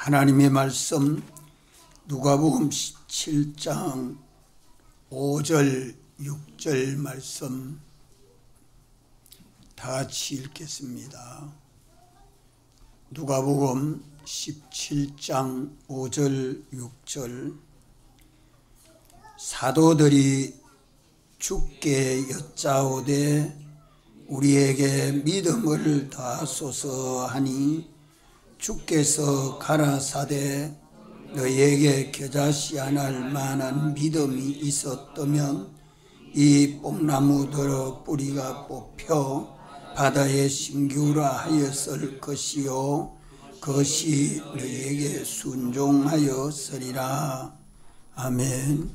하나님의 말씀 누가복음 17장 5절 6절 말씀 다 같이 읽겠습니다. 누가복음 17장 5절 6절. 사도들이 주께 여짜오되 우리에게 믿음을 더하소서 하니 주께서 가라사대 너희에게 겨자씨 안할 만한 믿음이 있었다면 이 뽕나무더러 뿌리가 뽑혀 바다에 심기우라 하였을 것이요 그것이 너희에게 순종하였으리라. 아멘.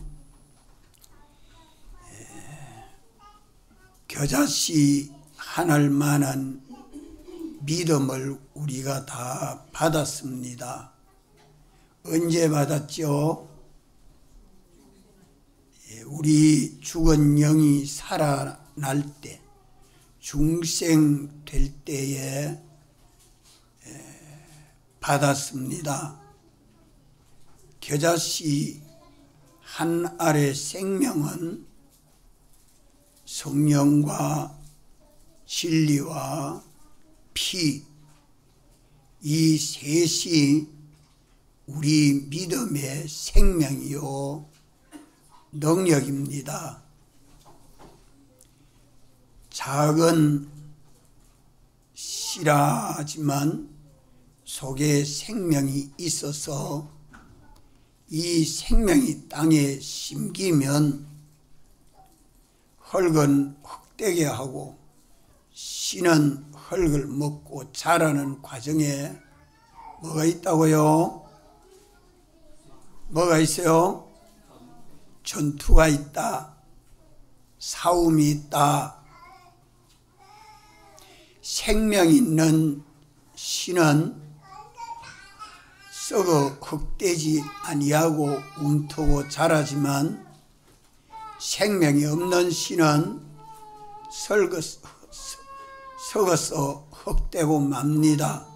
겨자씨 안할 만한 믿음을 우리가 다 받았습니다. 언제 받았죠? 우리 죽은 영이 살아날 때, 중생 될 때에 받았습니다. 겨자씨 한 알의 생명은 성령과 진리와 피, 이 셋이 우리 믿음의 생명이요 능력입니다. 작은 씨라지만 속에 생명이 있어서 이 생명이 땅에 심기면 흙은 흙되게 하고 씨는 흙을 먹고 자라는 과정에 뭐가 있다고요? 뭐가 있어요? 전투가 있다. 싸움이 있다. 생명 있는 씨는 썩어 흙되지 아니하고 움트고 자라지만 생명이 없는 씨는 썩어서 흙되고 맙니다.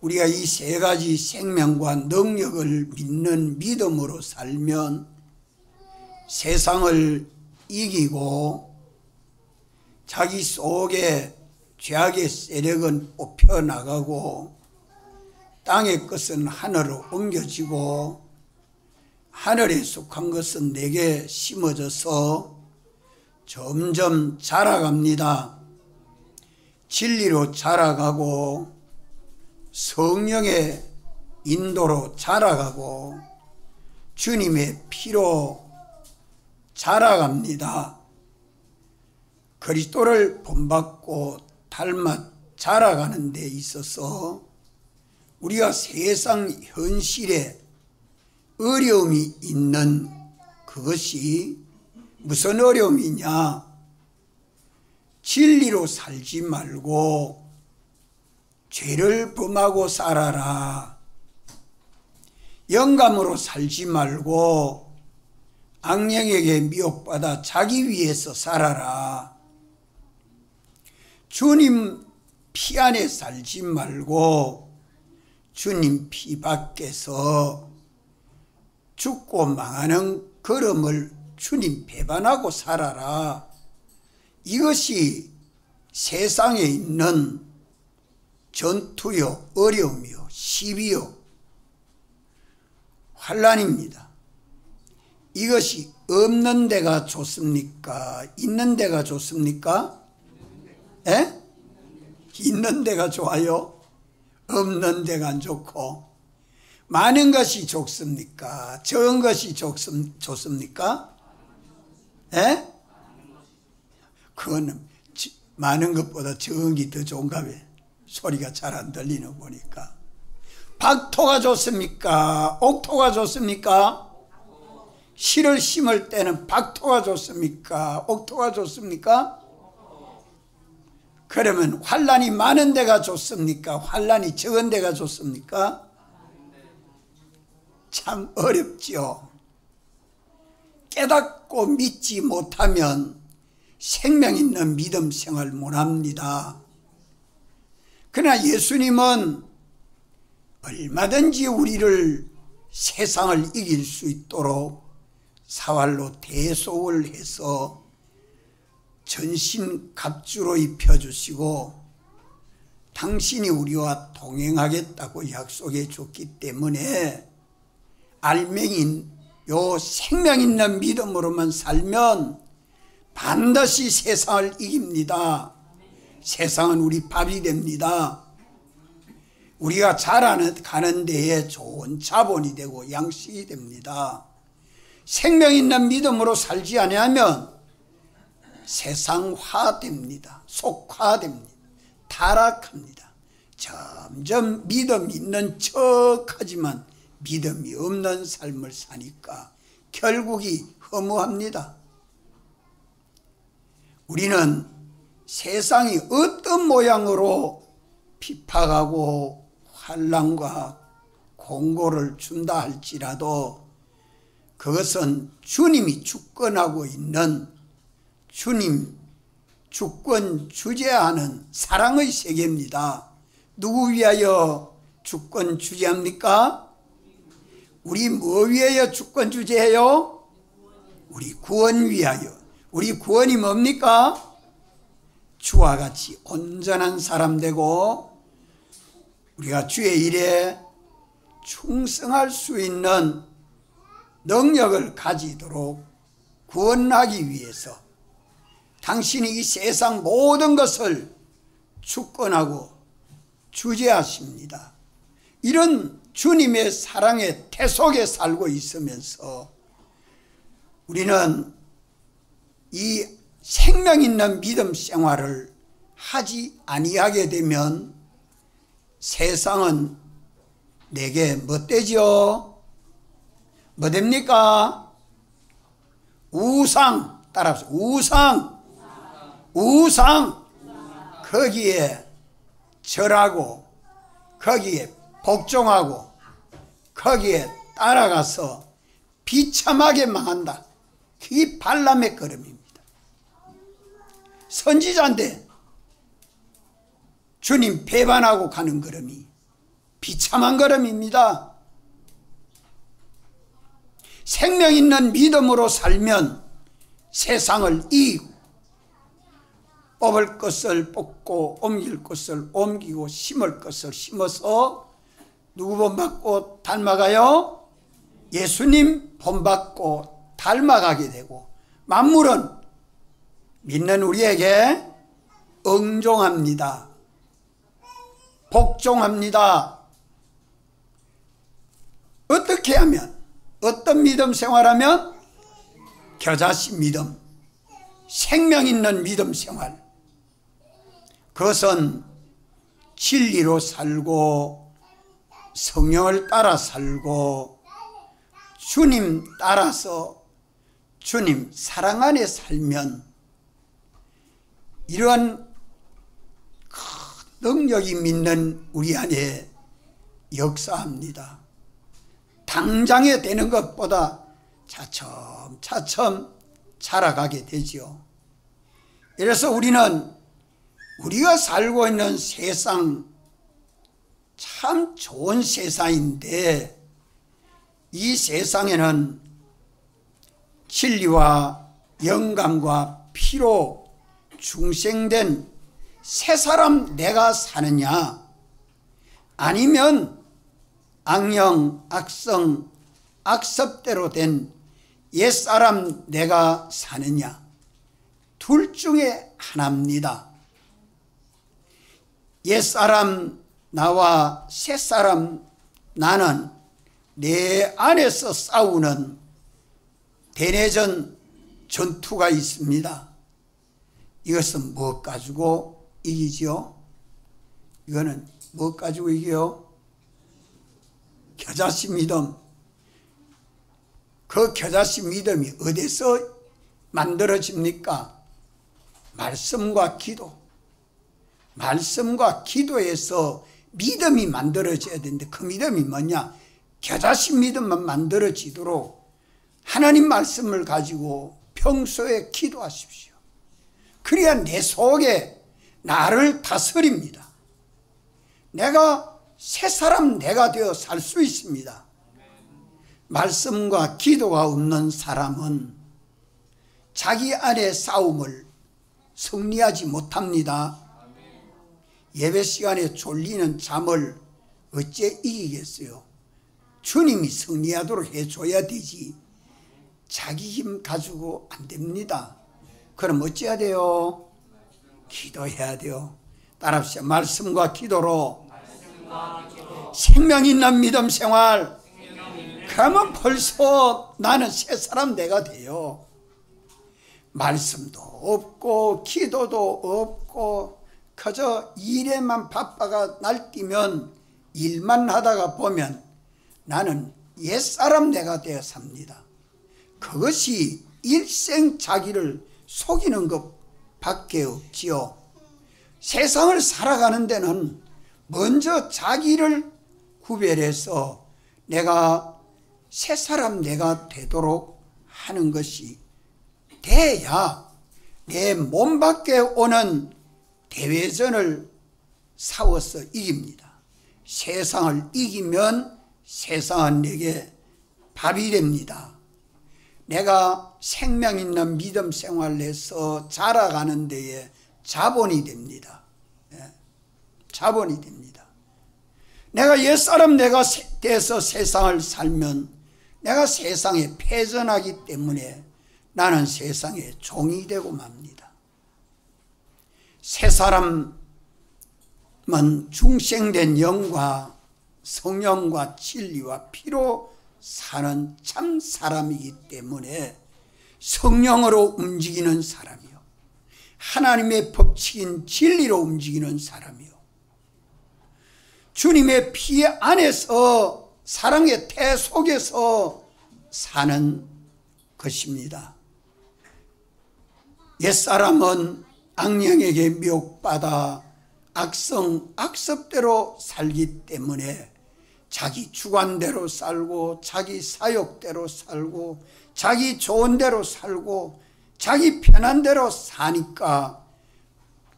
우리가 이 세 가지 생명과 능력을 믿는 믿음으로 살면 세상을 이기고 자기 속에 죄악의 세력은 뽑혀나가고 땅의 것은 하늘로 옮겨지고 하늘에 속한 것은 내게 심어져서 점점 자라갑니다. 진리로 자라가고 성령의 인도로 자라가고 주님의 피로 자라갑니다. 그리스도를 본받고 닮아 자라가는 데 있어서 우리가 세상 현실에 어려움이 있는 그것이 무슨 어려움이냐? 진리로 살지 말고 죄를 범하고 살아라. 영감으로 살지 말고 악령에게 미혹받아 자기 위해서 살아라. 주님 피 안에 살지 말고 주님 피 밖에서 죽고 망하는 걸음을 주님 배반하고 살아라. 이것이 세상에 있는 전투요, 어려움이요, 시비요, 환난입니다. 이것이 없는 데가 좋습니까? 있는 데가 좋습니까? 에? 있는 데가 좋아요? 없는 데가 안 좋고 많은 것이 좋습니까? 적은 것이 좋습니까? 에? 그거는 많은 것보다 적은 게 더 좋은가 봐요. 소리가 잘 안 들리는 보니까. 박토가 좋습니까? 옥토가 좋습니까? 씨를 심을 때는 박토가 좋습니까? 옥토가 좋습니까? 그러면 환난이 많은 데가 좋습니까? 환난이 적은 데가 좋습니까? 참 어렵죠. 깨닫고 믿지 못하면 생명 있는 믿음 생활 못합니다. 그러나 예수님은 얼마든지 우리를 세상을 이길 수 있도록 사활로 대속을 해서 전신 갑주로 입혀주시고 당신이 우리와 동행하겠다고 약속해 줬기 때문에 알맹인 요 생명 있는 믿음으로만 살면 반드시 세상을 이깁니다. 세상은 우리 밥이 됩니다. 우리가 자라가는 데에 좋은 자본이 되고 양식이 됩니다. 생명 있는 믿음으로 살지 아니하면 세상화됩니다. 속화됩니다. 타락합니다. 점점 믿음 있는 척하지만 믿음이 없는 삶을 사니까 결국이 허무합니다. 우리는 세상이 어떤 모양으로 핍박하고 환난과 공고를 준다 할지라도 그것은 주님이 주권하고 있는 주님 주권 주재하는 사랑의 세계입니다. 누구 위하여 주권 주재합니까? 우리 뭐 위하여 주권 주재해요? 우리 구원 위하여. 우리 구원이 뭡니까? 주와 같이 온전한 사람 되고 우리가 주의 일에 충성할 수 있는 능력을 가지도록 구원하기 위해서 당신이 이 세상 모든 것을 주권하고 주재하십니다. 이런 주님의 사랑의 태속에 살고 있으면서 우리는 이 생명 있는 믿음 생활을 하지 아니하게 되면 세상은 내게 뭐 되죠? 뭐 됩니까? 우상. 따라서 우상. 거기에 절하고 거기에 복종하고 거기에 따라가서 비참하게 망한다. 그게 발람의 걸음입니다. 선지자인데 주님 배반하고 가는 걸음이 비참한 걸음입니다. 생명 있는 믿음으로 살면 세상을 이기고 뽑을 것을 뽑고 옮길 것을 옮기고 심을 것을 심어서 누구 본받고 닮아가요? 예수님 본받고 닮아가게 되고 만물은 믿는 우리에게 응종합니다. 복종합니다. 어떻게 하면, 어떤 믿음 생활하면? 겨자씨 믿음, 생명 있는 믿음 생활. 그것은 진리로 살고 성령을 따라 살고 주님 따라서 주님 사랑 안에 살면 이러한 능력이 믿는 우리 안에 역사합니다. 당장에 되는 것보다 차츰차츰 자라가게 되죠. 이래서 우리는 우리가 살고 있는 세상 참 좋은 세상인데 이 세상에는 진리와 영감과 피로 중생된 새 사람 내가 사느냐 아니면 악령, 악성, 악습대로 된 옛사람 내가 사느냐 둘 중에 하나입니다. 옛사람 나와 새사람 나는 내 안에서 싸우는 대내전 전투가 있습니다. 이것은 무엇 가지고 이기죠? 이거는 무엇 가지고 이겨요? 겨자씨 믿음. 그 겨자씨 믿음이 어디서 만들어집니까? 말씀과 기도. 말씀과 기도에서 믿음이 만들어져야 되는데 그 믿음이 뭐냐? 겨자씨 믿음만 만들어지도록 하나님 말씀을 가지고 평소에 기도하십시오. 그래야 내 속에 나를 다스립니다. 내가 새 사람 내가 되어 살 수 있습니다. 말씀과 기도가 없는 사람은 자기 안의 싸움을 승리하지 못합니다. 예배 시간에 졸리는 잠을 어째 이기겠어요? 주님이 승리하도록 해줘야 되지. 자기 힘 가지고 안 됩니다. 그럼 어찌해야 돼요? 기도해야 돼요. 따라합시다. 말씀과 기도로 생명 있는 믿음 생활. 그러면 벌써 나는 새 사람 내가 돼요. 말씀도 없고 기도도 없고 그저 일에만 바빠가 날뛰면 일만 하다가 보면 나는 옛사람 내가 되어 삽니다. 그것이 일생 자기를 속이는 것밖에 없지요. 세상을 살아가는 데는 먼저 자기를 구별해서 내가 새 사람 내가 되도록 하는 것이 돼야 내 몸 밖에 오는 대외전을 싸워서 이깁니다. 세상을 이기면 세상은 내게 밥이 됩니다. 내가 생명 있는 믿음 생활에서 자라가는 데에 자본이 됩니다. 자본이 됩니다. 내가 옛사람 내가 돼서 세상을 살면 내가 세상에 패전하기 때문에 나는 세상의 종이 되고 맙니다. 새 사람은 중생된 영과 성령과 진리와 피로 사는 참 사람이기 때문에 성령으로 움직이는 사람이요, 하나님의 법칙인 진리로 움직이는 사람이요, 주님의 피 안에서 사랑의 태 속에서 사는 것입니다. 옛사람은 악령에게 미혹받아 악성 악습대로 살기 때문에 자기 주관대로 살고 자기 사욕대로 살고 자기 좋은 대로 살고 자기 편한 대로 사니까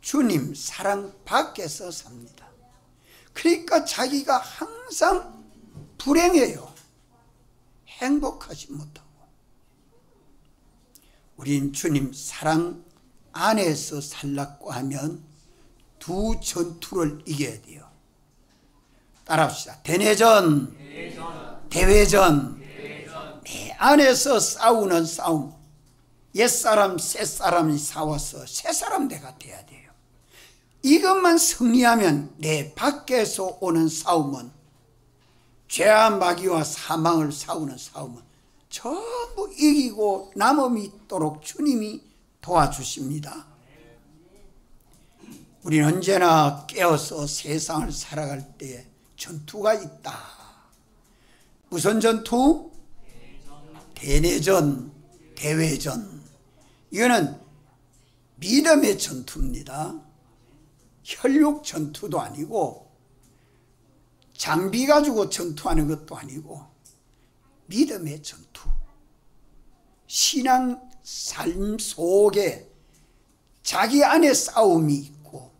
주님 사랑 밖에서 삽니다. 그러니까 자기가 항상 불행해요. 행복하지 못하고. 우린 주님 사랑 안에서 살라고 하면 두 전투를 이겨야 돼요. 따라합시다. 대내전, 대외전. 내 안에서 싸우는 싸움. 옛사람 새사람이 싸워서 새사람 내가 돼야 돼요. 이것만 승리하면 내 밖에서 오는 싸움은, 죄와 마귀와 사망을 싸우는 싸움은 전부 이기고 남음이 있도록 주님이 도와주십니다. 우리는 언제나 깨어서 세상을 살아갈 때 전투가 있다. 무슨 전투? 대내전, 대외전. 이거는 믿음의 전투입니다. 혈육 전투도 아니고 장비 가지고 전투하는 것도 아니고 믿음의 전투. 신앙 삶 속에 자기 안에 싸움이 있고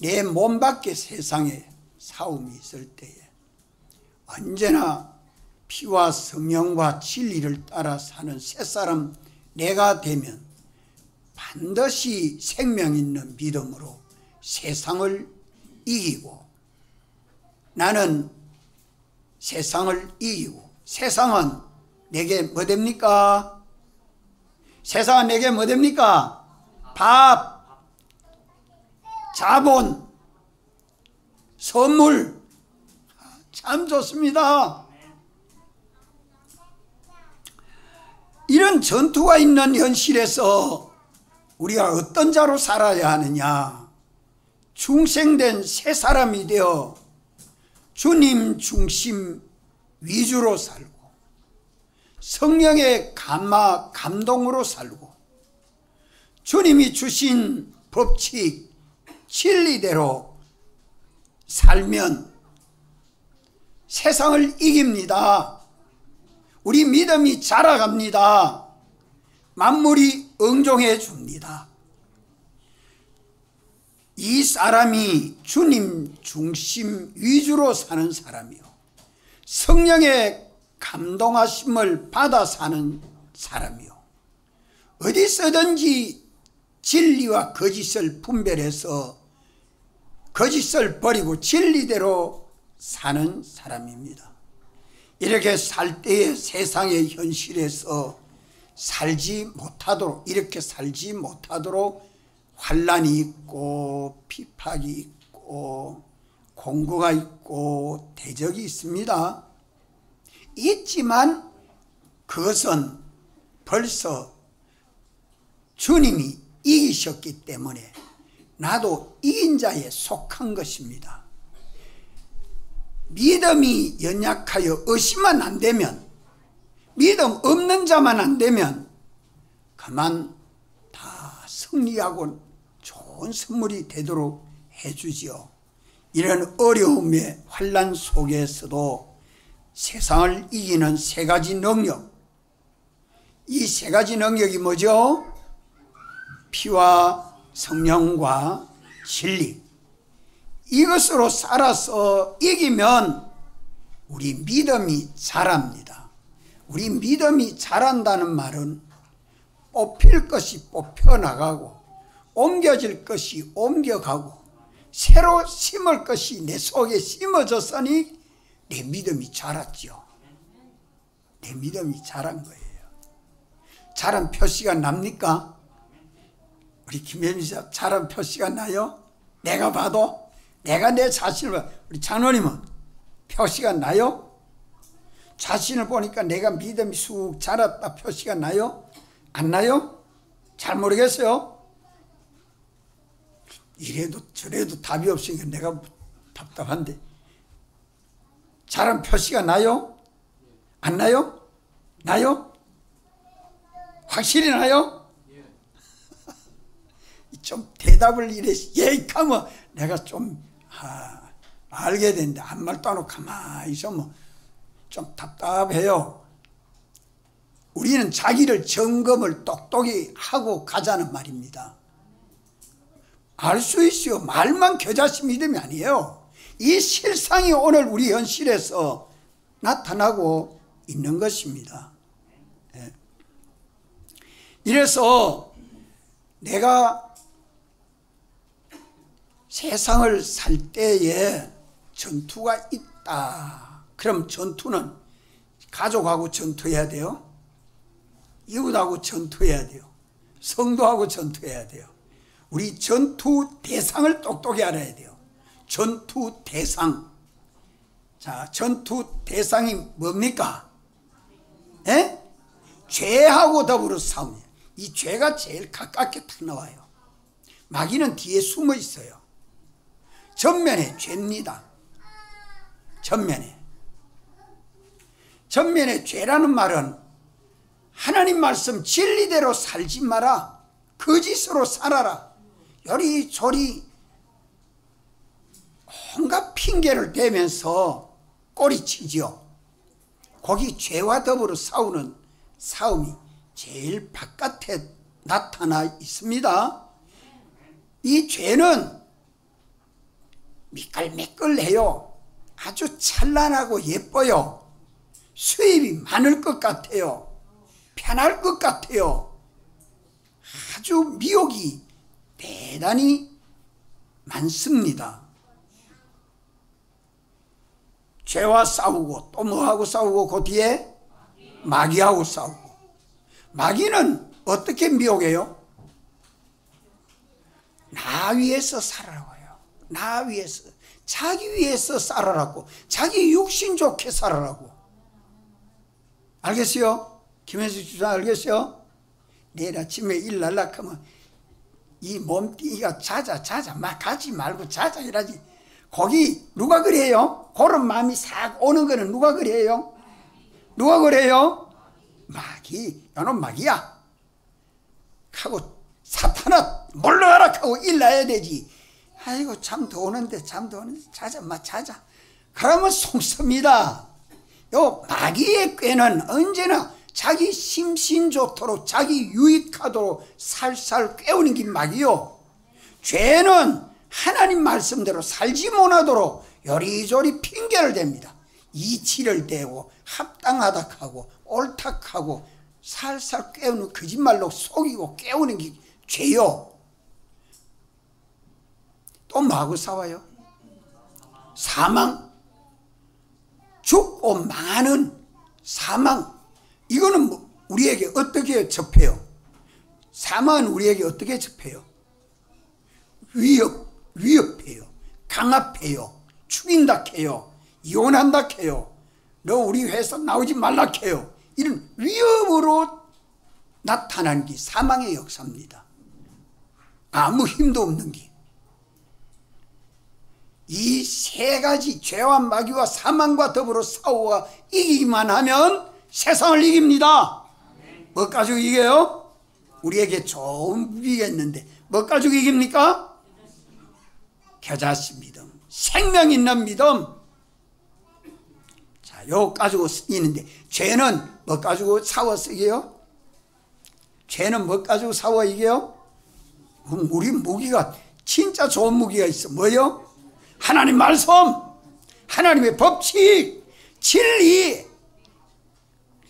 내 몸 밖에 세상에 싸움이 있을 때에 언제나 피와 성령과 진리를 따라 사는 새사람 내가 되면 반드시 생명 있는 믿음으로 세상을 이기고, 나는 세상을 이기고, 세상은 내게 뭐 됩니까? 세상은 내게 뭐 됩니까? 밥, 자본, 선물. 참 좋습니다. 이런 전투가 있는 현실에서 우리가 어떤 자로 살아야 하느냐? 중생된 새 사람이 되어 주님 중심 위주로 살고 성령의 감동으로 살고 주님이 주신 법칙 진리대로 살면 세상을 이깁니다. 우리 믿음이 자라갑니다. 만물이 응종해 줍니다. 이 사람이 주님 중심 위주로 사는 사람이요, 성령의 감동하심을 받아 사는 사람이요, 어디서든지 진리와 거짓을 분별해서 거짓을 버리고 진리대로 사는 사람입니다. 이렇게 살 때에 세상의 현실에서 살지 못하도록, 이렇게 살지 못하도록 환난이 있고 핍박이 있고 공고가 있고 대적이 있습니다. 있지만 그것은 벌써 주님이 이기셨기 때문에 나도 이긴 자에 속한 것입니다. 믿음이 연약하여 의심만 안 되면, 믿음 없는 자만 안 되면 그만 다 승리하고 좋은 선물이 되도록 해주지요. 이런 어려움의 환난 속에서도 세상을 이기는 세 가지 능력, 이 세 가지 능력이 뭐죠? 피와 성령과 진리, 이것으로 살아서 이기면 우리 믿음이 자랍니다. 우리 믿음이 자란다는 말은 뽑힐 것이 뽑혀나가고 옮겨질 것이 옮겨가고 새로 심을 것이 내 속에 심어졌으니 내 믿음이 자랐죠. 내 믿음이 자란 거예요. 자란 표시가 납니까? 우리 김혜미자 자란 표시가 나요? 내가 봐도, 내가 내 자신을 봐. 우리 장로님은 표시가 나요? 자신을 보니까 내가 믿음이 쑥 자랐다 표시가 나요? 안 나요? 잘 모르겠어요. 이래도 저래도 답이 없으니까 내가 답답한데, 자란 표시가 나요? 안 나요? 나요? 확실히 나요? 좀 대답을 이래 예익하면 내가 좀 알게 되는데 한 말도 안 하고 가만히 있으면 좀 답답해요. 우리는 자기를 점검을 똑똑히 하고 가자는 말입니다. 알 수 있어요. 말만 겨자씨 믿음이 아니에요. 이 실상이 오늘 우리 현실에서 나타나고 있는 것입니다. 이래서 내가 세상을 살 때에 전투가 있다. 그럼 전투는 가족하고 전투해야 돼요. 이웃하고 전투해야 돼요. 성도하고 전투해야 돼요. 우리 전투 대상을 똑똑히 알아야 돼요. 전투 대상. 자, 전투 대상이 뭡니까? 예? 죄하고 더불어 싸우냐. 이 죄가 제일 가깝게 탁 나와요. 마귀는 뒤에 숨어 있어요. 전면에 죄입니다. 전면에 죄라는 말은 하나님 말씀 진리대로 살지 마라, 거짓으로 살아라, 요리조리 온갖 핑계를 대면서 꼬리치지요. 거기 죄와 더불어 싸우는 싸움이 제일 바깥에 나타나 있습니다. 이 죄는 미끌미끌해요. 아주 찬란하고 예뻐요. 수입이 많을 것 같아요. 편할 것 같아요. 아주 미혹이 대단히 많습니다. 죄와 싸우고 또 뭐하고 싸우고 그 뒤에 마귀하고 싸우고. 마귀는 어떻게 미혹해요? 나 위에서 살아라고요. 나 위에서, 자기 위에서 살아라고, 자기 육신 좋게 살아라고. 알겠어요? 김현수 주사 알겠어요? 내일 아침에 일 날락하면 이 몸뚱이가 자자 막 가지 말고 자자 이러지. 거기 누가 그래요? 그런 마음이 싹 오는 거는 누가 그래요? 누가 그래요? 마귀. 너는 마귀야 하고 사탄아 물러가라 하고 일나야 되지. 아이고 잠도 오는데 자자 막 자자 그러면 속습니다. 요 마귀의 꾀는 언제나 자기 심신 좋도록 자기 유익하도록 살살 꾀우는 게 마귀요. 죄는 하나님 말씀대로 살지 못하도록 요리조리 핑계를 댑니다. 이치를 대고 합당하다 하고 옳다 하고 살살 깨우는 거짓말로 속이고 깨우는 게 죄요. 또 뭐하고 싸워요? 사망. 죽고 많은 사망. 이거는 우리에게 어떻게 접해요? 사망은 우리에게 어떻게 접해요? 위협해요. 강압해요. 죽인다 해요. 이혼한다 해요. 너 우리 회사 나오지 말라 해요. 이런 위협으로 나타나는 게 사망의 역사입니다. 아무 힘도 없는 게. 이 세 가지 죄와 마귀와 사망과 더불어 싸우어 이기기만 하면 세상을 이깁니다. 뭐 가지고 이겨요? 우리에게 좋은 무기가 있는데 뭐 가지고 이깁니까? 겨자씨 믿음, 생명 있는 믿음. 자, 요 가지고 쓰이는데 죄는 뭐 가지고 싸워 이겨요? 죄는 뭐 가지고 싸워 이겨요? 우리 무기가 진짜 좋은 무기가 있어. 뭐요? 하나님 말씀, 하나님의 법칙, 진리.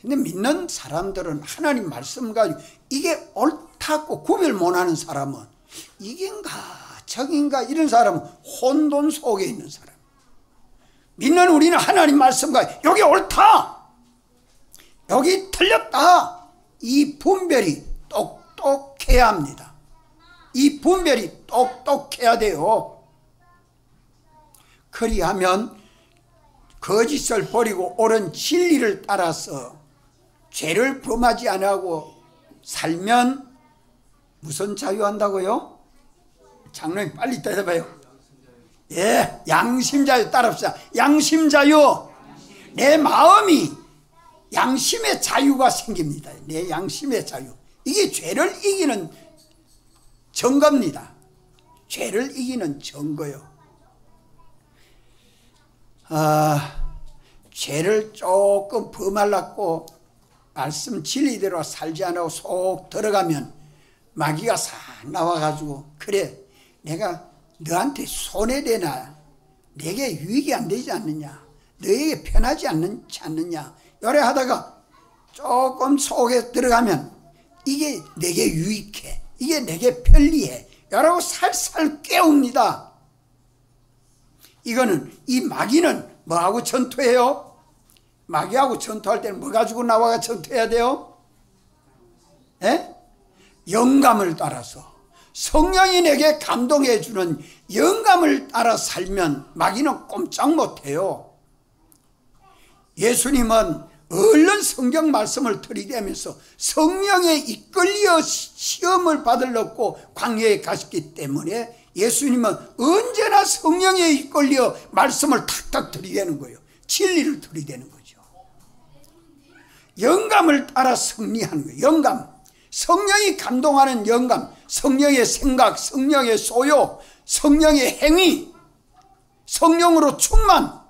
근데 믿는 사람들은 하나님 말씀 가지고 이게 옳다고 구별 못하는 사람은 이긴가 저긴가 이런 사람은 혼돈 속에 있는 사람. 믿는 우리는 하나님 말씀과 여기 옳다, 여기 틀렸다, 이 분별이 똑똑해야 합니다. 이 분별이 똑똑해야 돼요. 그리하면 거짓을 버리고 옳은 진리를 따라서 죄를 범하지 않고 살면 무슨 자유한다고요? 장로님 빨리 대답해요. 예, 양심자유 따라합시다. 양심자유. 내 마음이 양심의 자유가 생깁니다. 내 양심의 자유. 이게 죄를 이기는 증거입니다. 죄를 이기는 증거요. 죄를 조금 범하려고 말씀 진리대로 살지 않고 속 들어가면 마귀가 싹 나와가지고 그래 내가 너한테 손해되나 내게 유익이 안 되지 않느냐 너에게 편하지 않느냐 이래 하다가 조금 속에 들어가면 이게 내게 유익해 이게 내게 편리해 이라고 살살 깨웁니다. 이거는 이 마귀는 뭐하고 전투해요? 마귀하고 전투할 때는 뭐 가지고 나와가 전투해야 돼요? 예? 영감을 따라서 성령이 내게 감동해 주는 영감을 따라 살면 마귀는 꼼짝 못해요. 예수님은 얼른 성경 말씀을 들이대면서 성령에 이끌려 시험을 받으려고 광야에 가셨기 때문에 예수님은 언제나 성령에 이끌려 말씀을 탁탁 들이대는 거예요. 진리를 들이대는 거죠. 영감을 따라 승리하는 거예요. 영감. 성령이 감동하는 영감. 성령의 생각, 성령의 소요, 성령의 행위, 성령으로 충만.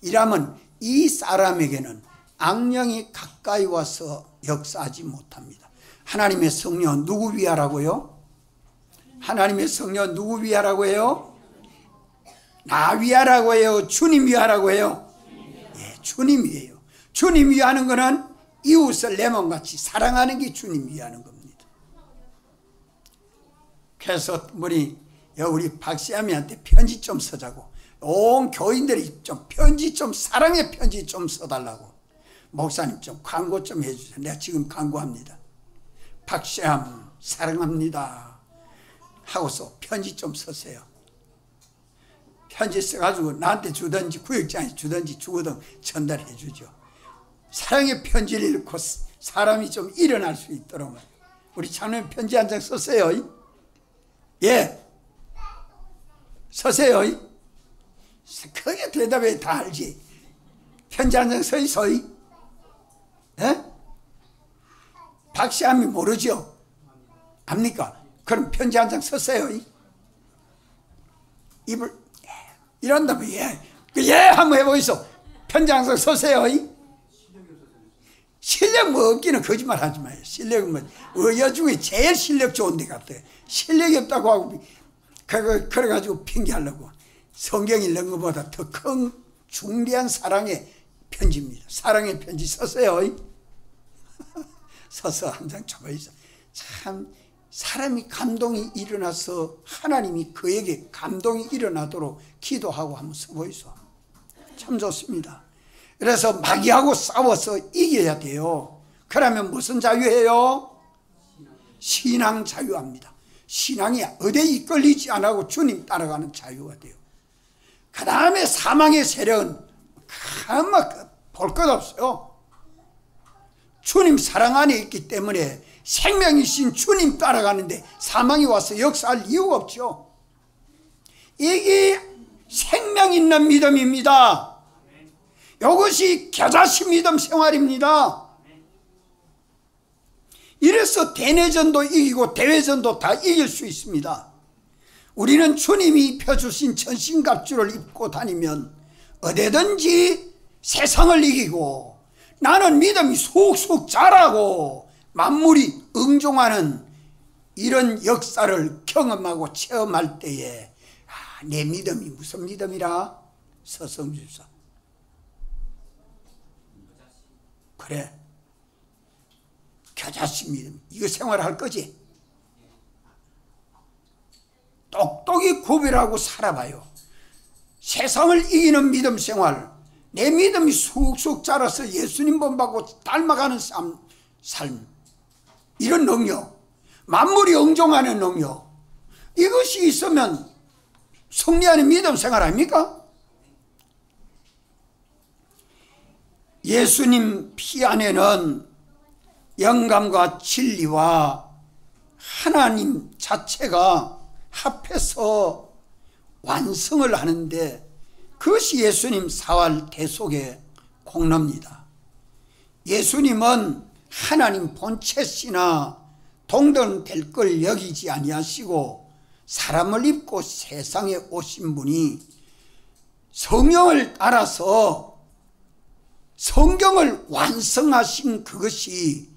이라면 이 사람에게는 악령이 가까이 와서 역사하지 못합니다. 하나님의 성령은 누구 위하라고요? 하나님의 성령 누구 위하라고 해요? 나 위하라고 해요? 주님 위하라고 해요? 예, 주님 위해요. 주님 위하는 것은 이웃을 내 몸같이 사랑하는 게 주님 위하는 겁니다. 그래서 우리 박시아미한테 편지 좀 써자고 온 교인들이 좀 편지 좀 사랑의 편지 좀 써달라고 목사님 좀 광고 좀 해주세요. 내가 지금 광고합니다. 박시암 사랑합니다 하고서 편지 좀 쓰세요. 편지 써가지고 나한테 주든지 구역장에 주든지 주거든 전달해 주죠. 사랑의 편지를 읽고 사람이 좀 일어날 수 있도록 우리 장로님 편지 한 장 쓰세요. 예, 쓰세요. 크게 대답해 다 알지. 편지 한 장 써있어. 예? 박시암이 모르죠? 압니까? 그럼 편지 한 장 썼어요. 입을 이런다면 예 한번 해보이소. 편지 한 장 썼어요. 실력 뭐 없기는 거짓말 하지 마요. 실력은 뭐 여중에 제일 실력 좋은 데 같아요. 실력이 없다고 하고 그래가지고 핑계하려고 성경 읽는 것보다 더 큰 중대한 사랑의 편지입니다. 사랑의 편지 썼어요. 서서 한 장 줘보이소. 참 사람이 감동이 일어나서 하나님이 그에게 감동이 일어나도록 기도하고 한번 써보이소. 참 좋습니다. 그래서 마귀하고 싸워서 이겨야 돼요. 그러면 무슨 자유예요? 신앙 자유합니다. 신앙이 어디에 이끌리지 않고 주님 따라가는 자유가 돼요. 그 다음에 사망의 세력은 볼 것 없어요. 주님 사랑 안에 있기 때문에 생명이신 주님 따라가는데 사망이 와서 역사할 이유가 없죠. 이게 생명 있는 믿음입니다. 이것이 겨자씨 믿음 생활입니다. 이래서 대내전도 이기고 대외전도 다 이길 수 있습니다. 우리는 주님이 입혀주신 전신갑주를 입고 다니면 어디든지 세상을 이기고 나는 믿음이 쑥쑥 자라고 만물이 응종하는 이런 역사를 경험하고 체험할 때에 내 믿음이 무슨 믿음이라? 서성주사. 그래, 겨자씨 믿음. 이거 생활할 거지? 똑똑히 구별하고 살아봐요. 세상을 이기는 믿음 생활, 내 믿음이 쑥쑥 자라서 예수님 본받고 닮아가는 삶, 이런 능력, 만물이 응종하는 능력, 이것이 있으면 승리하는 믿음 생활 아닙니까? 예수님 피 안에는 영감과 진리와 하나님 자체가 합해서 완성을 하는데 그것이 예수님 사활 대속의 공로입니다. 예수님은 하나님 본체시나 동등될 걸 여기지 아니하시고 사람을 입고 세상에 오신 분이 성령을 따라서 성경을 완성하신 그것이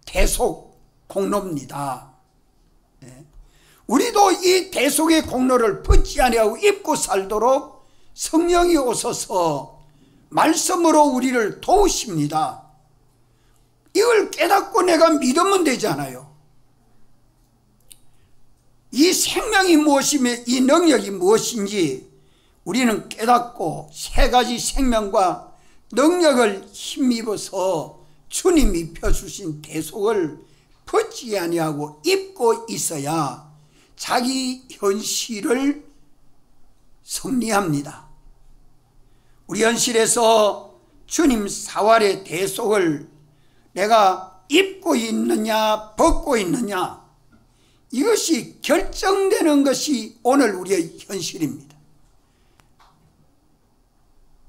대속 공로입니다. 우리도 이 대속의 공로를 벗지 아니하고 입고 살도록 성령이 오셔서 말씀으로 우리를 도우십니다. 이걸 깨닫고 내가 믿으면 되잖아요. 이 생명이 무엇이며 이 능력이 무엇인지 우리는 깨닫고 세 가지 생명과 능력을 힘입어서 주님이 입혀주신 대속을 벗지 아니하고 입고 있어야 자기 현실을 승리합니다. 우리 현실에서 주님 사활의 대속을 내가 입고 있느냐 벗고 있느냐, 이것이 결정되는 것이 오늘 우리의 현실입니다.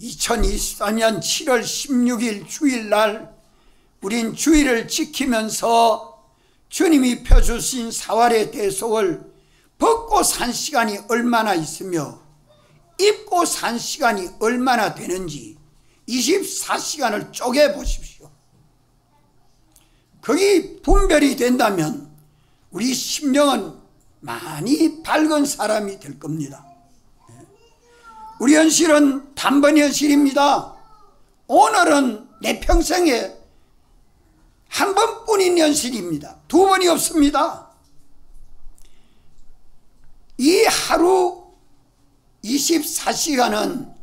2024년 7월 16일 주일날 우린 주일을 지키면서 주님이 펴주신 사활의 대속을 벗고 산 시간이 얼마나 있으며 입고 산 시간이 얼마나 되는지 24시간을 쪼개 보십시오. 거기 분별이 된다면 우리 심령은 많이 밝은 사람이 될 겁니다. 우리 현실은 단번 현실입니다. 오늘은 내 평생에 한 번뿐인 현실입니다. 두 번이 없습니다. 이 하루 24시간은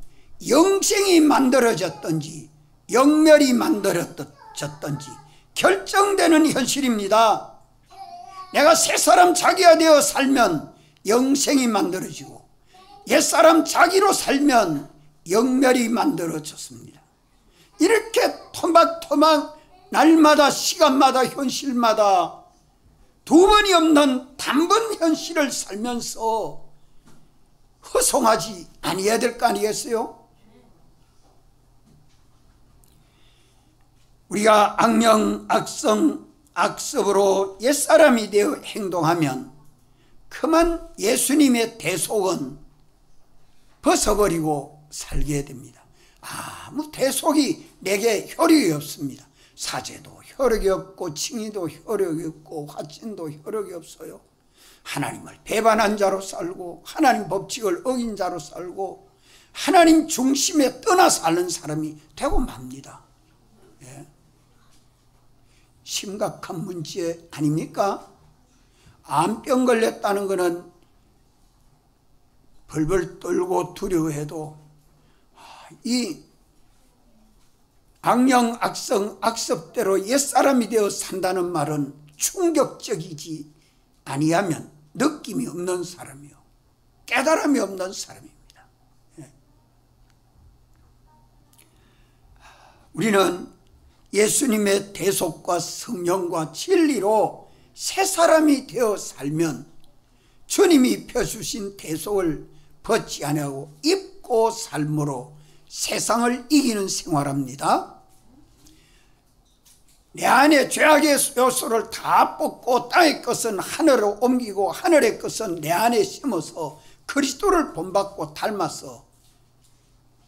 영생이 만들어졌든지 영멸이 만들어졌든지 결정되는 현실입니다. 내가 새사람 자기가 되어 살면 영생이 만들어지고 옛사람 자기로 살면 영멸이 만들어졌습니다. 이렇게 토막토막 날마다 시간마다 현실마다 두 번이 없는 단번 현실을 살면서 허송하지 아니해야 될 거 아니겠어요? 우리가 악령, 악성, 악습으로 옛사람이 되어 행동하면 그만 예수님의 대속은 벗어버리고 살게 됩니다. 아무 대속이 내게 효력이 없습니다. 사제도 효력이 없고 칭의도 효력이 없고 화친도 효력이 없어요. 하나님을 배반한 자로 살고 하나님 법칙을 어긴 자로 살고 하나님 중심에 떠나 사는 사람이 되고 맙니다. 예. 심각한 문제 아닙니까? 암병 걸렸다는 것은 벌벌 떨고 두려워해도 이 악령 악성 악습대로 옛사람이 되어 산다는 말은 충격적이지 아니하면 느낌이 없는 사람이요, 깨달음이 없는 사람입니다. 예. 우리는 예수님의 대속과 성령과 진리로 새 사람이 되어 살면 주님이 펴주신 대속을 벗지 아니하고 입고 삶으로 세상을 이기는 생활합니다. 내 안에 죄악의 요소를 다 뽑고 땅의 것은 하늘로 옮기고 하늘의 것은 내 안에 심어서 그리스도를 본받고 닮아서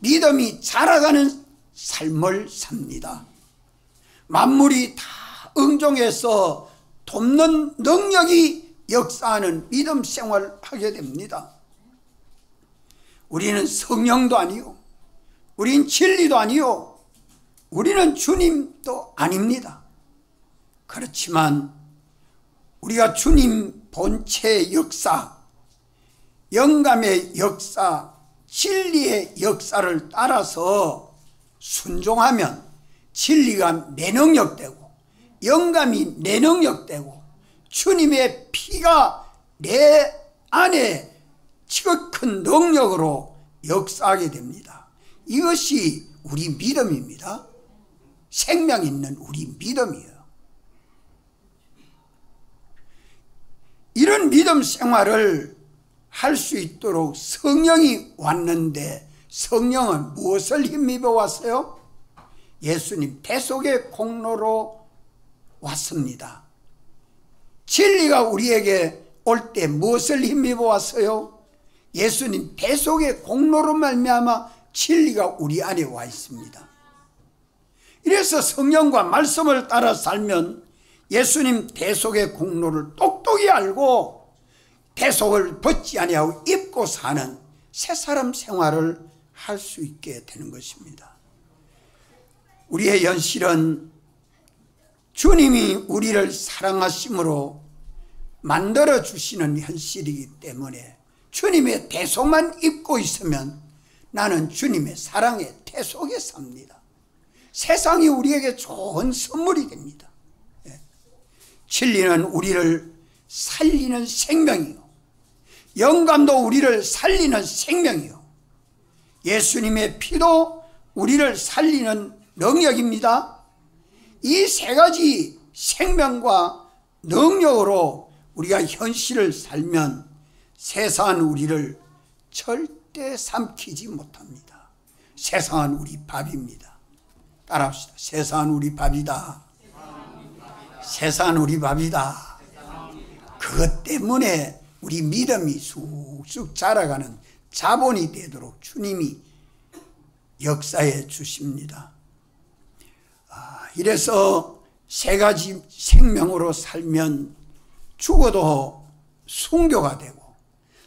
믿음이 자라가는 삶을 삽니다. 만물이 다 응종해서 돕는 능력이 역사하는 믿음 생활을 하게 됩니다. 우리는 성령도 아니요, 우린 진리도 아니요, 우리는 주님도 아닙니다. 그렇지만 우리가 주님 본체의 역사, 영감의 역사, 진리의 역사를 따라서 순종하면 진리가 내 능력되고 영감이 내 능력되고 주님의 피가 내 안에 지극한 능력으로 역사하게 됩니다. 이것이 우리 믿음입니다. 생명 있는 우리 믿음이에요. 이런 믿음 생활을 할 수 있도록 성령이 왔는데 성령은 무엇을 힘입어 왔어요? 예수님 대속의 공로로 왔습니다. 진리가 우리에게 올 때 무엇을 힘입어 왔어요? 예수님 대속의 공로로 말미암아 진리가 우리 안에 와 있습니다. 이래서 성령과 말씀을 따라 살면 예수님 대속의 공로를 똑똑히 알고 대속을 벗지 아니하고 입고 사는 새 사람 생활을 할 수 있게 되는 것입니다. 우리의 현실은 주님이 우리를 사랑하심으로 만들어 주시는 현실이기 때문에 주님의 대속만 입고 있으면 나는 주님의 사랑의 대속에 삽니다. 세상이 우리에게 좋은 선물이 됩니다. 진리는 우리를 살리는 생명이요, 영감도 우리를 살리는 생명이요, 예수님의 피도 우리를 살리는 능력입니다. 이 세 가지 생명과 능력으로 우리가 현실을 살면 세상은 우리를 절대 삼키지 못합니다. 세상은 우리 밥입니다. 따라합시다. 세상은 우리 밥이다. 세상은 우리 밥이다. 그것 때문에 우리 믿음이 쑥쑥 자라가는 자본이 되도록 주님이 역사해 주십니다. 이래서 세 가지 생명으로 살면 죽어도 순교가 되고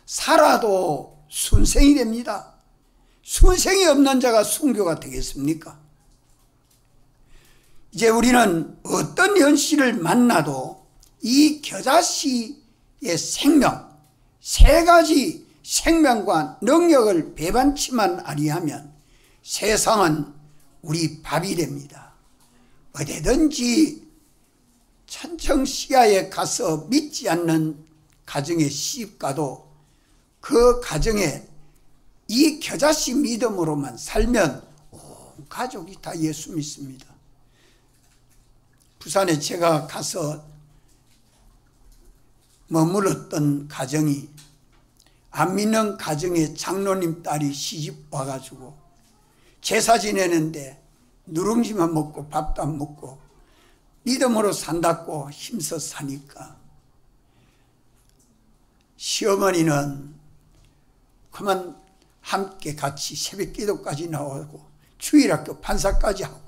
살아도 순생이 됩니다. 순생이 없는 자가 순교가 되겠습니까? 이제 우리는 어떤 현실을 만나도 이 겨자씨의 생명, 세 가지 생명과 능력을 배반치만 아니하면 세상은 우리 밥이 됩니다. 어디든지 천청시야에 가서 믿지 않는 가정에 시집가도 그 가정에 이 겨자씨 믿음으로만 살면 온 가족이 다 예수 믿습니다. 부산에 제가 가서 머물렀던 가정이 안 믿는 가정에 장로님 딸이 시집 와가지고 제사 지내는데 누룽지만 먹고 밥도 안 먹고 믿음으로 산다고 힘써 사니까 시어머니는 그만 함께 같이 새벽 기도까지 나오고 주일학교 판사까지 하고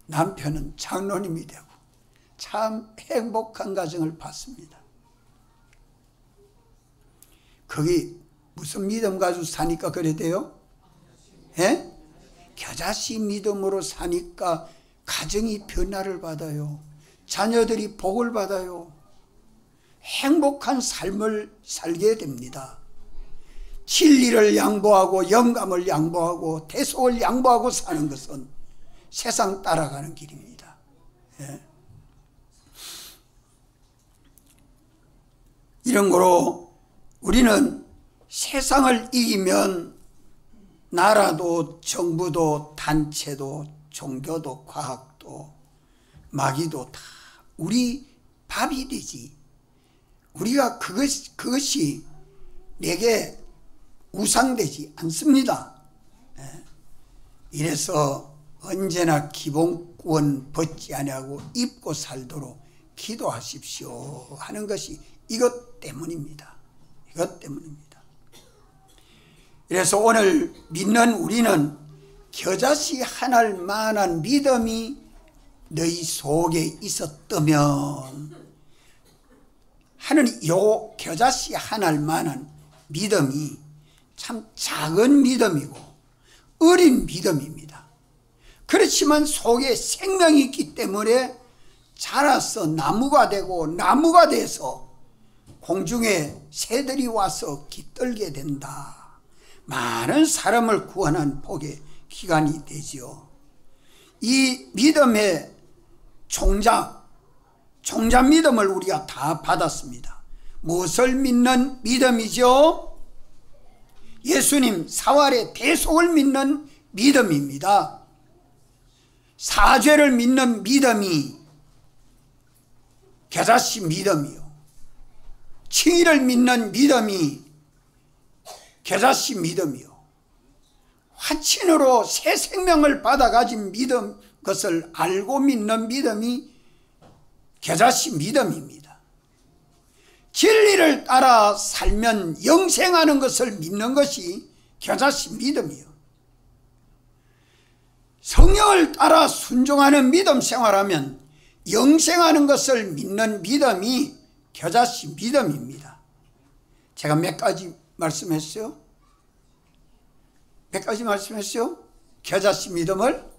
남편은 장로님이 되고 참 행복한 가정을 봤습니다. 거기 무슨 믿음 가지고 사니까 그래 돼요? 예? 겨자씨 믿음으로 사니까 가정이 변화를 받아요. 자녀들이 복을 받아요. 행복한 삶을 살게 됩니다. 진리를 양보하고 영감을 양보하고 대속을 양보하고 사는 것은 세상 따라가는 길입니다. 예. 이런 거로 우리는 세상을 이기면 나라도 정부도 단체도 종교도 과학도 마귀도 다 우리 밥이 되지. 우리가 그것이 내게 우상되지 않습니다. 이래서 언제나 기본권 벗지 아니하고 입고 살도록 기도하십시오 하는 것이 이것 때문입니다. 이것 때문입니다. 그래서 오늘 믿는 우리는 겨자씨 하나를 만한 믿음이 너희 속에 있었다면 하는 요 겨자씨 하나를 만한 믿음이 참 작은 믿음이고 어린 믿음입니다. 그렇지만 속에 생명이 있기 때문에 자라서 나무가 되고 나무가 돼서 공중에 새들이 와서 깃들게 된다. 많은 사람을 구원한 복의 기간이 되지요. 이 믿음의 종자 믿음을 우리가 다 받았습니다. 무엇을 믿는 믿음이죠? 예수님 사활의 대속을 믿는 믿음입니다. 사죄를 믿는 믿음이 겨자씨 믿음이요. 칭의를 믿는 믿음이 겨자씨 믿음이요. 화친으로 새 생명을 받아 가진 믿음, 것을 알고 믿는 믿음이 겨자씨 믿음입니다. 진리를 따라 살면 영생하는 것을 믿는 것이 겨자씨 믿음이요. 성령을 따라 순종하는 믿음 생활하면 영생하는 것을 믿는 믿음이 겨자씨 믿음입니다. 제가 몇 가지 말씀했어요? 몇 가지 말씀했어요? 겨자씨 믿음을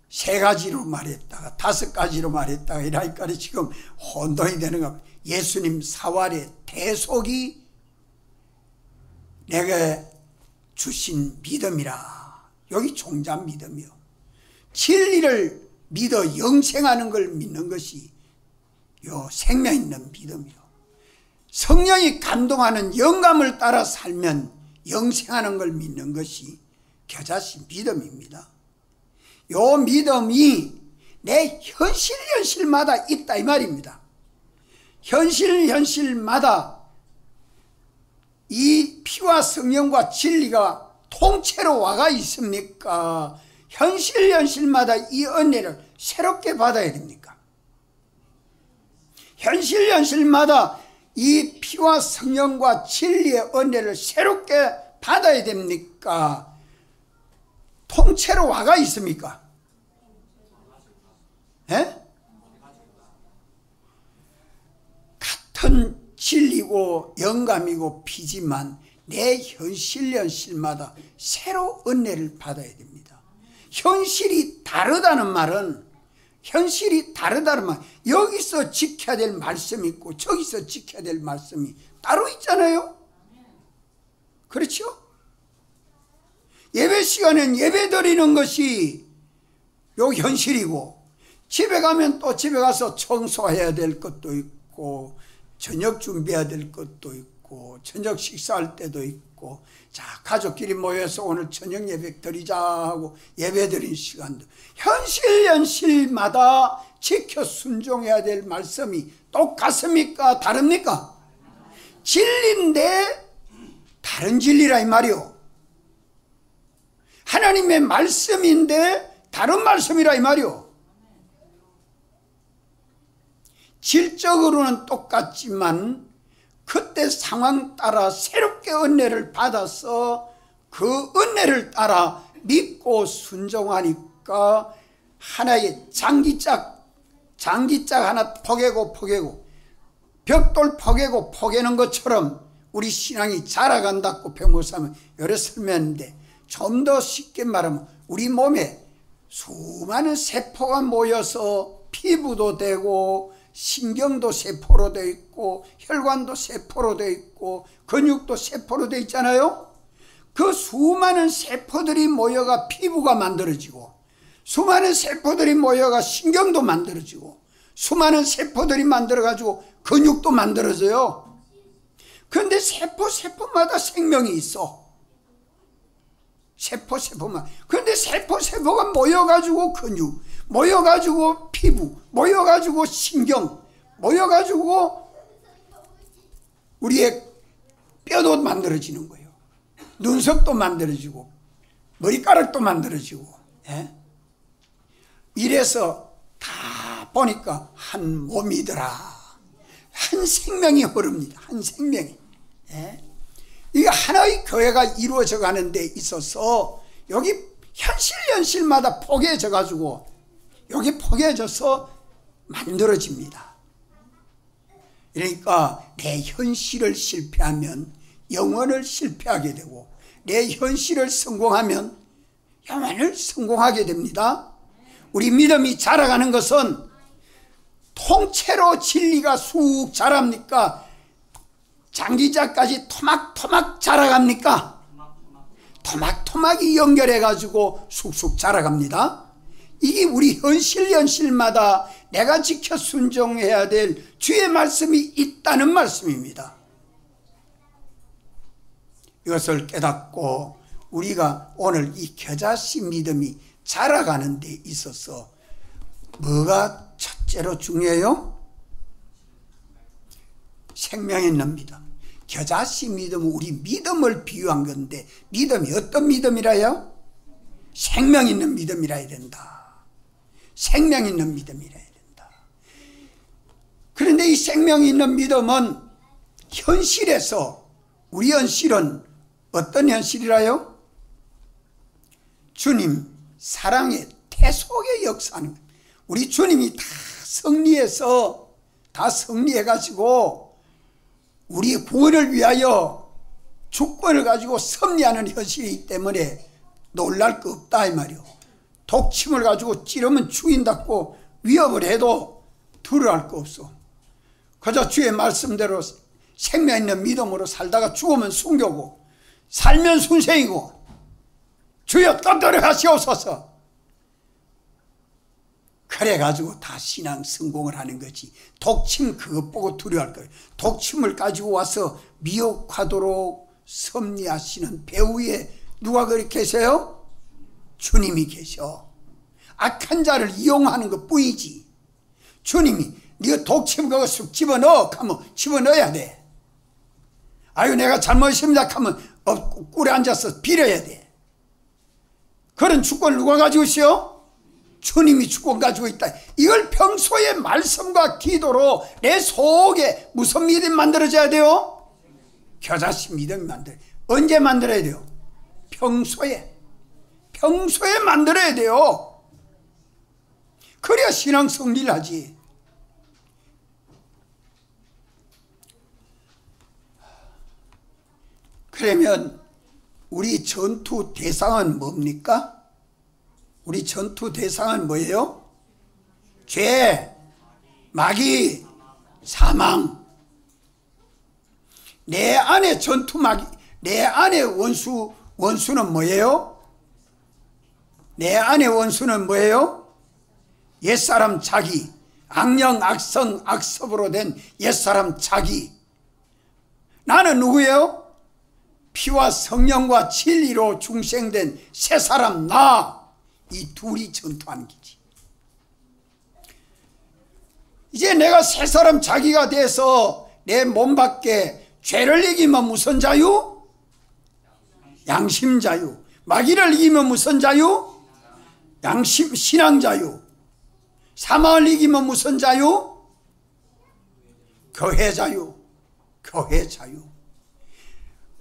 3가지로 말했다가 5가지로 말했다가 이러니까 지금 혼돈이 되는 겁니다. 예수님 사활의 대속이 내게 주신 믿음이라. 여기 종자 믿음이요. 진리를 믿어 영생하는 걸 믿는 것이 요 생명 있는 믿음이요. 성령이 감동하는 영감을 따라 살면 영생하는 걸 믿는 것이 겨자씨 믿음입니다. 요 믿음이 내 현실마다 있다 이 말입니다. 현실마다 이 피와 성령과 진리가 통째로 와가 있습니까? 현실마다 이 은혜를 새롭게 받아야 됩니까? 현실마다 이 피와 성령과 진리의 은혜를 새롭게 받아야 됩니까? 통째로 와가 있습니까? 예? 같은 진리고 영감이고 피지만 내 현실마다 새로 은혜를 받아야 됩니다. 현실이 다르다는 말은 여기서 지켜야 될 말씀이 있고 저기서 지켜야 될 말씀이 따로 있잖아요. 그렇죠? 예배 시간엔 예배 드리는 것이 요 현실이고 집에 가면 또 집에 가서 청소해야 될 것도 있고 저녁 준비해야 될 것도 있고 저녁 식사할 때도 있고 자 가족끼리 모여서 오늘 저녁 예배 드리자 하고 예배 드리는 시간도 현실마다 지켜 순종해야 될 말씀이 똑같습니까? 다릅니까? 진리인데 다른 진리라 이 말이요. 하나님의 말씀인데 다른 말씀이라 이 말이요. 질적으로는 똑같지만 그때 상황 따라 새롭게 은혜를 받아서 그 은혜를 따라 믿고 순종하니까 하나의 장기짝 하나 포개고 벽돌 포개고 포개는 것처럼 우리 신앙이 자라간다고 변호사는 여러 설명했는데, 좀 더 쉽게 말하면 우리 몸에 수많은 세포가 모여서 피부도 되고 신경도 세포로 되어 있고 혈관도 세포로 되어 있고 근육도 세포로 되어 있잖아요. 그 수많은 세포들이 모여가 피부가 만들어지고, 수많은 세포들이 모여가 신경도 만들어지고, 수많은 세포들이 만들어가지고 근육도 만들어져요. 그런데 세포마다 생명이 있어. 세포마다. 그런데 세포가 모여가지고 근육, 모여가지고 피부, 모여가지고 신경, 모여가지고 우리의 뼈도 만들어지는 거예요. 눈썹도 만들어지고 머리카락도 만들어지고. 예? 이래서 다 보니까 한 몸이더라. 한 생명이 흐릅니다. 한 생명이. 예? 이게 하나의 교회가 이루어져 가는 데 있어서 여기 현실마다 포개져 가지고 여기 포개져서 만들어집니다. 그러니까 내 현실을 실패하면 영혼을 실패하게 되고, 내 현실을 성공하면 영혼을 성공하게 됩니다. 우리 믿음이 자라가는 것은 통째로 진리가 쑥 자랍니까? 장기자까지 토막토막 자라갑니까? 토막토막이 연결해가지고 쑥쑥 자라갑니다. 이게 우리 현실마다 내가 지켜 순종해야 될 주의 말씀이 있다는 말씀입니다. 이것을 깨닫고 우리가 오늘 이 겨자씨 믿음이 자라가는 데 있어서 뭐가 첫째로 중요해요? 생명 있는 믿음. 겨자씨 믿음은 우리 믿음을 비유한 건데, 믿음이 어떤 믿음이라요? 생명 있는 믿음이라야 된다. 생명 있는 믿음이라야 된다. 그런데 이 생명 있는 믿음은 현실에서, 우리 현실은 어떤 현실이라요? 주님 사랑의 태속의 역사는 거예요. 우리 주님이 다 승리해가지고 우리 구원을 위하여 주권을 가지고 섭리하는 현실이기 때문에 놀랄 거 없다 이 말이요. 독침을 가지고 찌르면 죽인다고 위협을 해도 두려워할 거 없어. 그저 주의 말씀대로 생명 있는 믿음으로 살다가 죽으면 순교고 살면 순생이고, 주여 떠들어 하시옵소서. 그래가지고 다 신앙 성공을 하는 거지. 독침 그것 보고 두려워할 거예요. 독침을 가지고 와서 미혹하도록 섭리하시는 배후에 누가 그렇게 계세요? 주님이 계셔. 악한 자를 이용하는 것 뿐이지. 주님이 네가 독침 그거 쑥 집어넣어 하면 집어넣어야 돼. 아유 내가 잘못했습니다 하면 꿀에 앉아서 빌어야 돼. 그런 주권을 누가 가지고 있어요? 주님이 주권 가지고 있다. 이걸 평소에 말씀과 기도로 내 속에 무슨 믿음이 만들어져야 돼요? 겨자씨 믿음이 만들어야 돼요. 언제 만들어야 돼요? 평소에 만들어야 돼요. 그래야 신앙 승리를 하지. 그러면 우리 전투 대상은 뭡니까? 우리 전투 대상은 뭐예요? 죄, 마귀, 사망. 내 안에 전투 마귀, 내 안에 원수는 뭐예요? 내 안에 원수는 뭐예요? 옛사람 자기, 악령, 악성, 악섭으로 된 옛사람 자기. 나는 누구예요? 피와 성령과 진리로 중생된 새사람 나. 이 둘이 전투하는 기지. 이제 내가 새사람 자기가 돼서 내 몸 밖에 죄를 이기면 무슨 자유? 양심 자유. 마귀를 이기면 무슨 자유? 양심, 신앙 자유. 사망을 이기면 무슨 자유? 교회 자유. 교회 자유.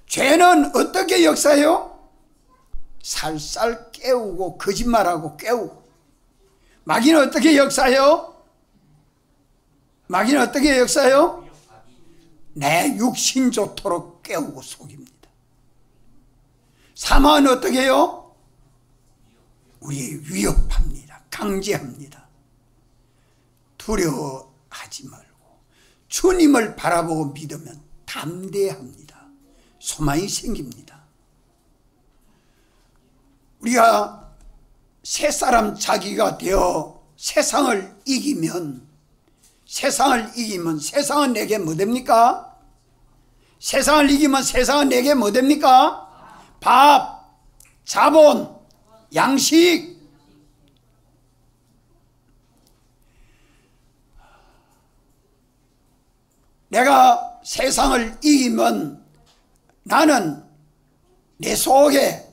죄는 어떻게 역사해요? 살살 깨우고 거짓말하고 깨우고. 마귀는 어떻게 역사해요? 마귀는 어떻게 역사해요? 내 육신 좋도록 깨우고 속입니다. 사망은 어떻게 해요? 우리의 위협합니다. 강제합니다. 두려워하지 말고 주님을 바라보고 믿으면 담대합니다. 소망이 생깁니다. 우리가 새사람 자기가 되어 세상을 이기면 세상은 내게 뭐 됩니까? 세상을 이기면 세상은 내게 뭐 됩니까? 밥, 자본, 양식. 내가 세상을 이기면 나는 내 속에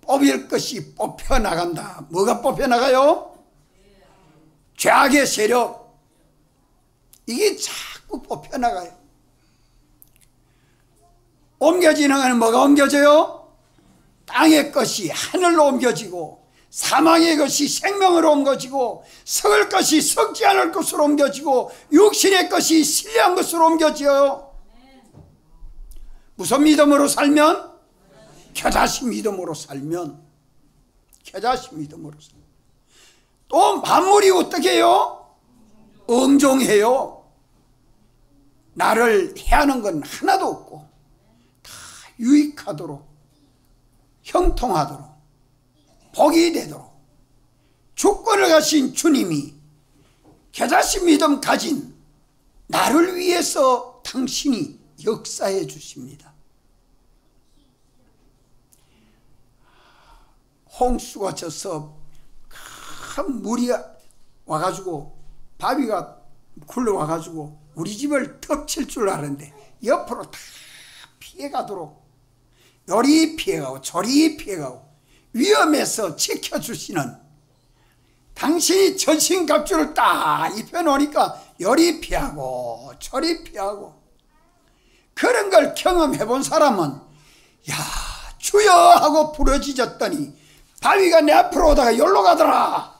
뽑힐 것이 뽑혀나간다. 뭐가 뽑혀나가요? 죄악의 세력. 이게 자꾸 뽑혀나가요. 옮겨지는 것은 뭐가 옮겨져요? 땅의 것이 하늘로 옮겨지고 사망의 것이 생명으로 옮겨지고 썩을 것이 썩지 않을 것으로 옮겨지고 육신의 것이 신뢰한 것으로 옮겨져요. 무슨 믿음으로 살면? 겨자씨 믿음으로 살면. 겨자씨 믿음으로 살면. 또 만물이 어떻게 해요? 응종해요. 나를 해하는 건 하나도 없고 다 유익하도록 형통하도록 복이 되도록 주권을 가신 주님이 겨자씨 믿음 가진 나를 위해서 당신이 역사해 주십니다. 홍수가 져서 큰 물이 와가지고 바위가 굴러와가지고 우리 집을 덮칠 줄 알았는데 옆으로 다 피해가도록 요리 피해가고 저리 피해가고 위험에서 지켜주시는 당신이 전신갑주를 딱 입혀놓으니까 요리 피하고 저리 피하고 그런 걸 경험해 본 사람은 야 주여 하고 부러지졌더니 바위가 내 앞으로 오다가 여기로 가더라.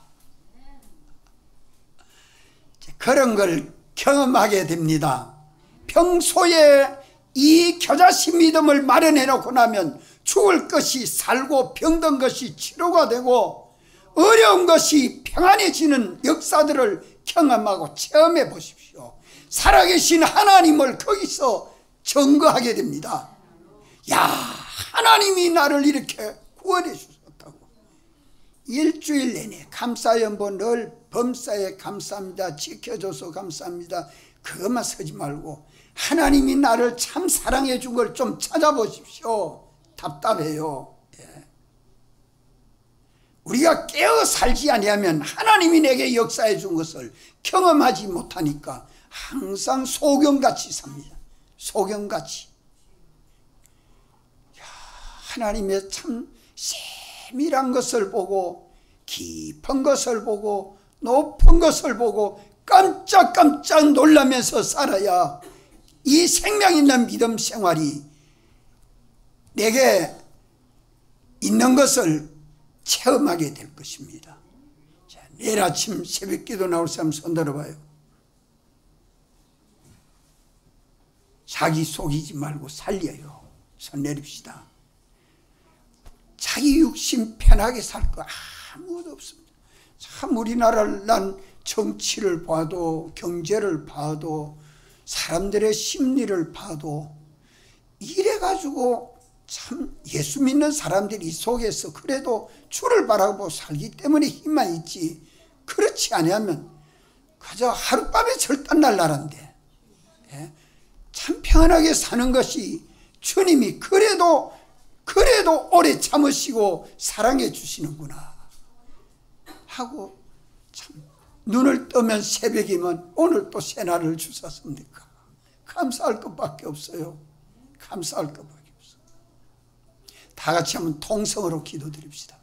그런 걸 경험하게 됩니다. 평소에 이 겨자씨 믿음을 마련해 놓고 나면 죽을 것이 살고 병든 것이 치료가 되고 어려운 것이 평안해지는 역사들을 경험하고 체험해 보십시오. 살아계신 하나님을 거기서 증거하게 됩니다. 야, 하나님이 나를 이렇게 구원해 주셨다고. 일주일 내내 감사연보 늘 범사에 감사합니다. 지켜줘서 감사합니다. 그것만 서지 말고 하나님이 나를 참 사랑해 준 걸 좀 찾아보십시오. 답답해요. 예. 우리가 깨어 살지 아니하면 하나님이 내게 역사해 준 것을 경험하지 못하니까 항상 소경같이 삽니다. 소경같이. 하나님의 참 세밀한 것을 보고 깊은 것을 보고 높은 것을 보고 깜짝깜짝 놀라면서 살아야 이 생명 있는 믿음 생활이 내게 있는 것을 체험하게 될 것입니다. 자, 내일 아침 새벽기도 나올 사람 손 들어봐요. 자기 속이지 말고 살려요. 손 내립시다. 자기 육신 편하게 살 거 아무것도 없습니다. 참 우리나라를 난 정치를 봐도 경제를 봐도 사람들의 심리를 봐도 이래가지고 참 예수 믿는 사람들이 이 속에서 그래도 주를 바라보고 살기 때문에 힘만 있지 그렇지 아니하면 그저 하룻밤에 절단날 나라인데 예? 참 평안하게 사는 것이 주님이 그래도 오래 참으시고 사랑해 주시는구나 하고 참 눈을 뜨면 새벽이면 오늘 또 새날을 주셨습니까? 감사할 것밖에 없어요. 감사할 것밖에 없어요. 다 같이 한번 통성으로 기도드립시다.